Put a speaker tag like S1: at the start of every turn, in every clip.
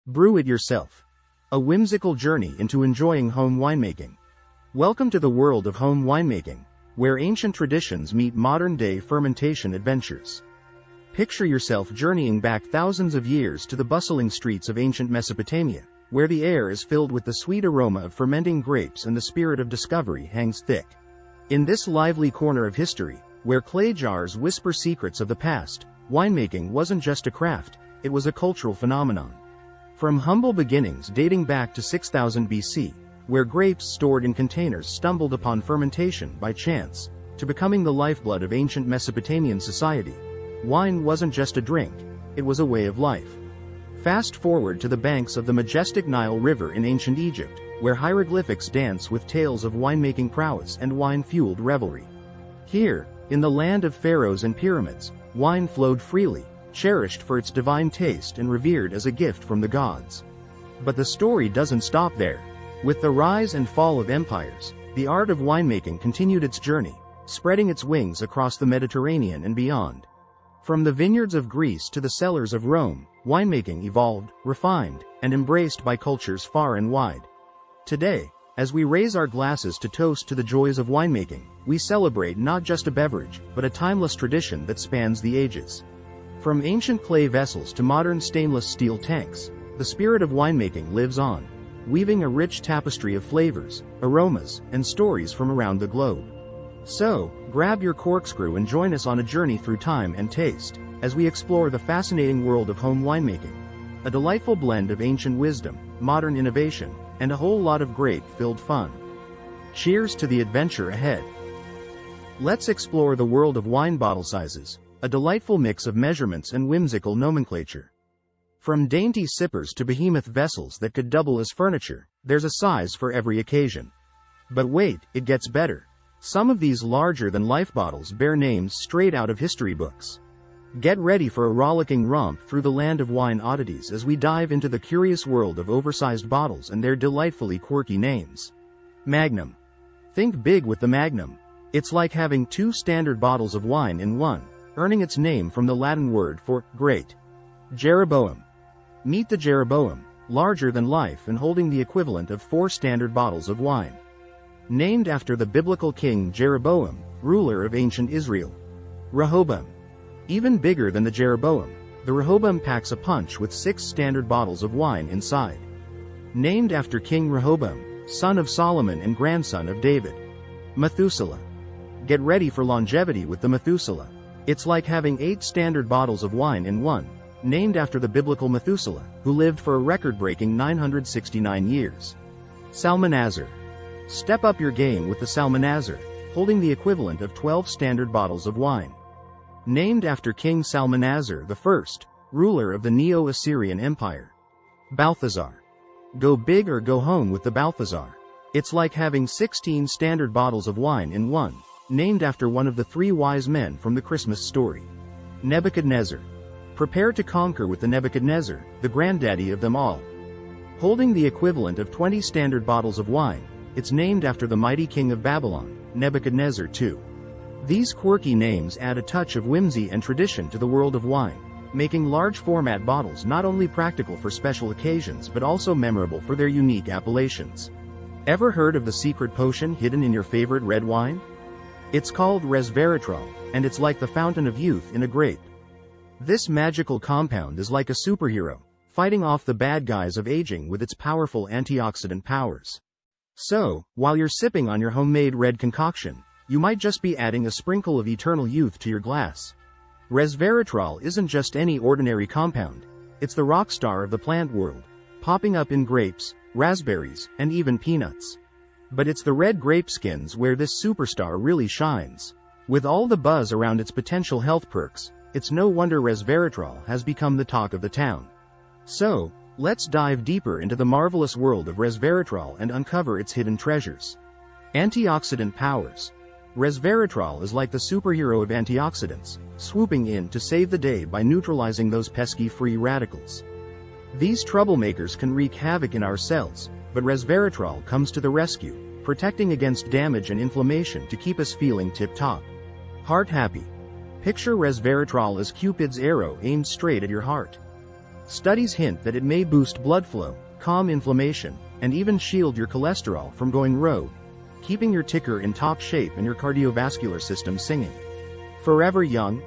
S1: Brew it yourself. A whimsical journey into enjoying home winemaking. Welcome to the world of home winemaking, where ancient traditions meet modern-day fermentation adventures. Picture yourself journeying back thousands of years to the bustling streets of ancient Mesopotamia, where the air is filled with the sweet aroma of fermenting grapes and the spirit of discovery hangs thick. In this lively corner of history, where clay jars whisper secrets of the past, winemaking wasn't just a craft, it was a cultural phenomenon. From humble beginnings dating back to 6000 BC, where grapes stored in containers stumbled upon fermentation by chance, to becoming the lifeblood of ancient Mesopotamian society, wine wasn't just a drink, it was a way of life. Fast forward to the banks of the majestic Nile River in ancient Egypt, where hieroglyphics dance with tales of winemaking prowess and wine-fueled revelry. Here, in the land of pharaohs and pyramids, wine flowed freely, cherished for its divine taste and revered as a gift from the gods. But the story doesn't stop there. With the rise and fall of empires, the art of winemaking continued its journey, spreading its wings across the Mediterranean and beyond. From the vineyards of Greece to the cellars of Rome, winemaking evolved, refined, and embraced by cultures far and wide. Today, as we raise our glasses to toast to the joys of winemaking, we celebrate not just a beverage, but a timeless tradition that spans the ages. From ancient clay vessels to modern stainless steel tanks, the spirit of winemaking lives on, weaving a rich tapestry of flavors, aromas, and stories from around the globe. So, grab your corkscrew and join us on a journey through time and taste, as we explore the fascinating world of home winemaking. A delightful blend of ancient wisdom, modern innovation, and a whole lot of grape-filled fun. Cheers to the adventure ahead. Let's explore the world of wine bottle sizes, a delightful mix of measurements and whimsical nomenclature. From dainty sippers to behemoth vessels that could double as furniture, there's a size for every occasion. But wait, it gets better. Some of these larger-than-life bottles bear names straight out of history books. Get ready for a rollicking romp through the land of wine oddities as we dive into the curious world of oversized bottles and their delightfully quirky names. Magnum. Think big with the Magnum. It's like having two standard bottles of wine in one, earning its name from the Latin word for great. Jeroboam. Meet the Jeroboam, larger than life and holding the equivalent of 4 standard bottles of wine. Named after the biblical king Jeroboam, ruler of ancient Israel. Rehoboam. Even bigger than the Jeroboam, the Rehoboam packs a punch with 6 standard bottles of wine inside. Named after King Rehoboam, son of Solomon and grandson of David. Methuselah. Get ready for longevity with the Methuselah. It's like having 8 standard bottles of wine in one, named after the biblical Methuselah, who lived for a record-breaking 969 years. Salmanazar. Step up your game with the Salmanazar, holding the equivalent of 12 standard bottles of wine. Named after King Salmanazar I, ruler of the Neo-Assyrian Empire. Balthazar. Go big or go home with the Balthazar. It's like having 16 standard bottles of wine in one, named after one of the 3 wise men from the Christmas story. Nebuchadnezzar. Prepare to conquer with the Nebuchadnezzar, the granddaddy of them all. Holding the equivalent of 20 standard bottles of wine, it's named after the mighty king of Babylon, Nebuchadnezzar II. These quirky names add a touch of whimsy and tradition to the world of wine, making large-format bottles not only practical for special occasions but also memorable for their unique appellations. Ever heard of the secret potion hidden in your favorite red wine? It's called resveratrol, and it's like the fountain of youth in a grape. This magical compound is like a superhero, fighting off the bad guys of aging with its powerful antioxidant powers. So, while you're sipping on your homemade red concoction, you might just be adding a sprinkle of eternal youth to your glass. Resveratrol isn't just any ordinary compound, it's the rock star of the plant world, popping up in grapes, raspberries, and even peanuts. But it's the red grape skins where this superstar really shines. With all the buzz around its potential health perks, it's no wonder resveratrol has become the talk of the town. So, let's dive deeper into the marvelous world of resveratrol and uncover its hidden treasures. Antioxidant powers. Resveratrol is like the superhero of antioxidants, swooping in to save the day by neutralizing those pesky free radicals. These troublemakers can wreak havoc in our cells, but resveratrol comes to the rescue, protecting against damage and inflammation to keep us feeling tip-top. Heart happy. Picture resveratrol as Cupid's arrow aimed straight at your heart. Studies hint that it may boost blood flow, calm inflammation, and even shield your cholesterol from going rogue, keeping your ticker in top shape and your cardiovascular system singing. Forever young?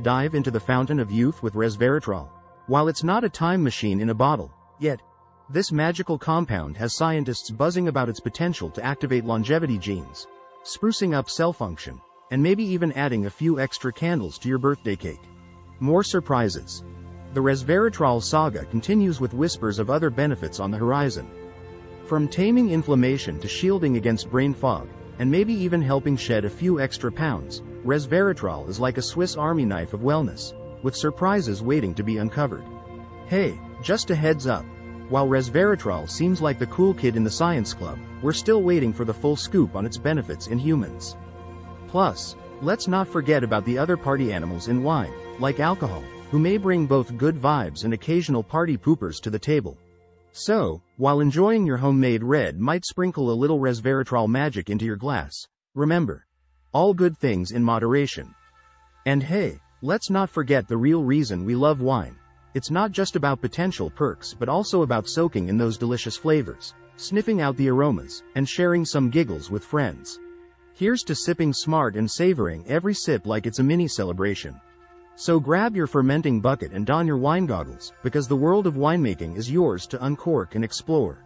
S1: Dive into the fountain of youth with resveratrol. While it's not a time machine in a bottle, yet, this magical compound has scientists buzzing about its potential to activate longevity genes, sprucing up cell function, and maybe even adding a few extra candles to your birthday cake. More surprises. The resveratrol saga continues with whispers of other benefits on the horizon. From taming inflammation to shielding against brain fog, and maybe even helping shed a few extra pounds, resveratrol is like a Swiss Army knife of wellness, with surprises waiting to be uncovered. Hey, just a heads up. While resveratrol seems like the cool kid in the science club, we're still waiting for the full scoop on its benefits in humans. Plus, let's not forget about the other party animals in wine, like alcohol, who may bring both good vibes and occasional party poopers to the table. So, while enjoying your homemade red might sprinkle a little resveratrol magic into your glass, remember, all good things in moderation. And hey, let's not forget the real reason we love wine. It's not just about potential perks but also about soaking in those delicious flavors, sniffing out the aromas, and sharing some giggles with friends. Here's to sipping smart and savoring every sip like it's a mini celebration. So grab your fermenting bucket and don your wine goggles, because the world of winemaking is yours to uncork and explore.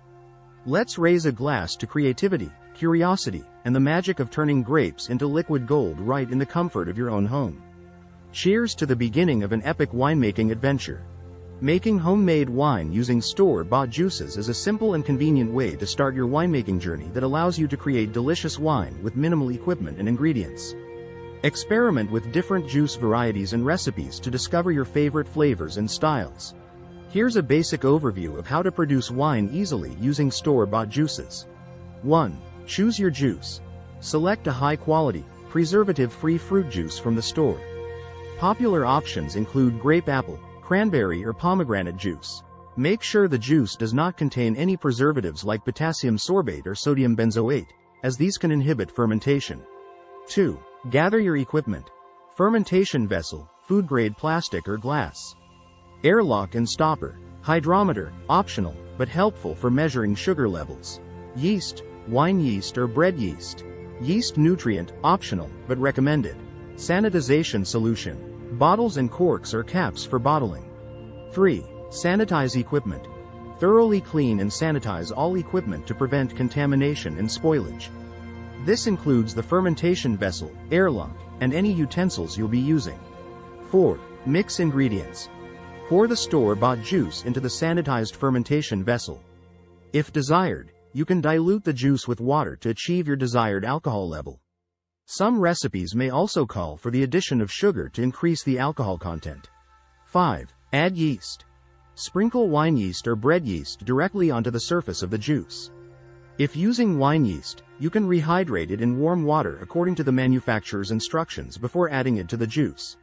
S1: Let's raise a glass to creativity, curiosity, and the magic of turning grapes into liquid gold right in the comfort of your own home. Cheers to the beginning of an epic winemaking adventure. Making homemade wine using store-bought juices is a simple and convenient way to start your winemaking journey that allows you to create delicious wine with minimal equipment and ingredients. Experiment with different juice varieties and recipes to discover your favorite flavors and styles. Here's a basic overview of how to produce wine easily using store-bought juices. 1. Choose your juice. Select a high-quality, preservative-free fruit juice from the store. Popular options include grape apple, cranberry or pomegranate juice. Make sure the juice does not contain any preservatives like potassium sorbate or sodium benzoate, as these can inhibit fermentation. 2. Gather your equipment. Fermentation vessel, food-grade plastic or glass. Airlock and stopper. Hydrometer, optional, but helpful for measuring sugar levels. Yeast, wine yeast or bread yeast. Yeast nutrient, optional, but recommended. Sanitization solution. Bottles and corks or caps for bottling. 3. Sanitize equipment. Thoroughly clean and sanitize all equipment to prevent contamination and spoilage. This includes the fermentation vessel, airlock, and any utensils you'll be using. 4. Mix ingredients. Pour the store-bought juice into the sanitized fermentation vessel. If desired, you can dilute the juice with water to achieve your desired alcohol level. Some recipes may also call for the addition of sugar to increase the alcohol content. 5. Add yeast. Sprinkle wine yeast or bread yeast directly onto the surface of the juice. If using wine yeast, you can rehydrate it in warm water according to the manufacturer's instructions before adding it to the juice.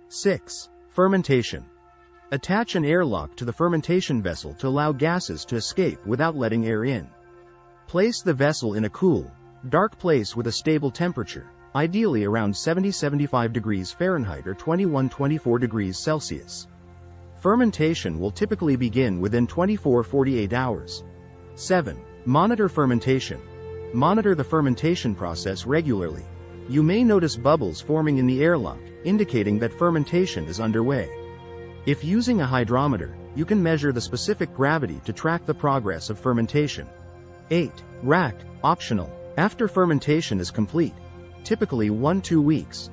S1: 6. Fermentation. Attach an airlock to the fermentation vessel to allow gases to escape without letting air in. Place the vessel in a cool, dark place with a stable temperature, ideally around 70-75 degrees Fahrenheit or 21-24 degrees Celsius. Fermentation will typically begin within 24-48 hours. 7. Monitor fermentation. Monitor the fermentation process regularly. You may notice bubbles forming in the airlock, indicating that fermentation is underway. If using a hydrometer, you can measure the specific gravity to track the progress of fermentation. 8. Rack, optional. After fermentation is complete, typically 1-2 weeks,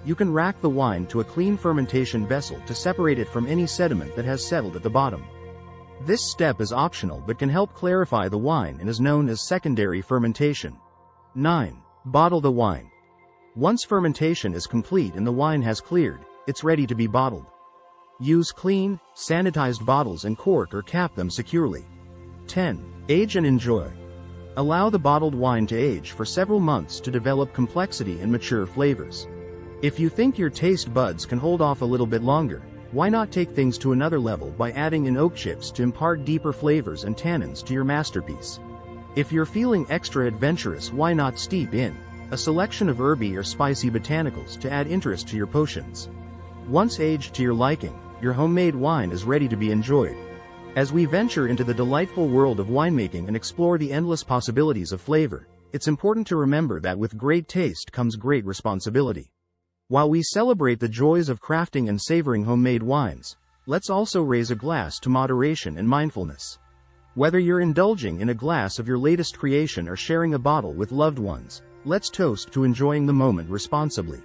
S1: you can rack the wine to a clean fermentation vessel to separate it from any sediment that has settled at the bottom. This step is optional but can help clarify the wine and is known as secondary fermentation. 9. Bottle the wine. Once fermentation is complete and the wine has cleared, it's ready to be bottled. Use clean, sanitized bottles and cork or cap them securely. 10. Age and enjoy. Allow the bottled wine to age for several months to develop complexity and mature flavors. If you think your taste buds can hold off a little bit longer, why not take things to another level by adding in oak chips to impart deeper flavors and tannins to your masterpiece? If you're feeling extra adventurous, why not steep in a selection of herby or spicy botanicals to add interest to your potions? Once aged to your liking, your homemade wine is ready to be enjoyed. As we venture into the delightful world of winemaking and explore the endless possibilities of flavor, it's important to remember that with great taste comes great responsibility. While we celebrate the joys of crafting and savoring homemade wines, let's also raise a glass to moderation and mindfulness. Whether you're indulging in a glass of your latest creation or sharing a bottle with loved ones, let's toast to enjoying the moment responsibly.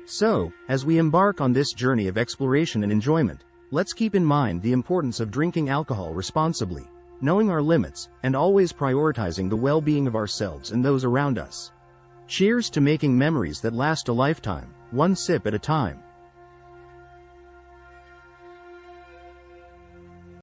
S1: So, as we embark on this journey of exploration and enjoyment, let's keep in mind the importance of drinking alcohol responsibly, knowing our limits, and always prioritizing the well-being of ourselves and those around us. Cheers to making memories that last a lifetime, one sip at a time.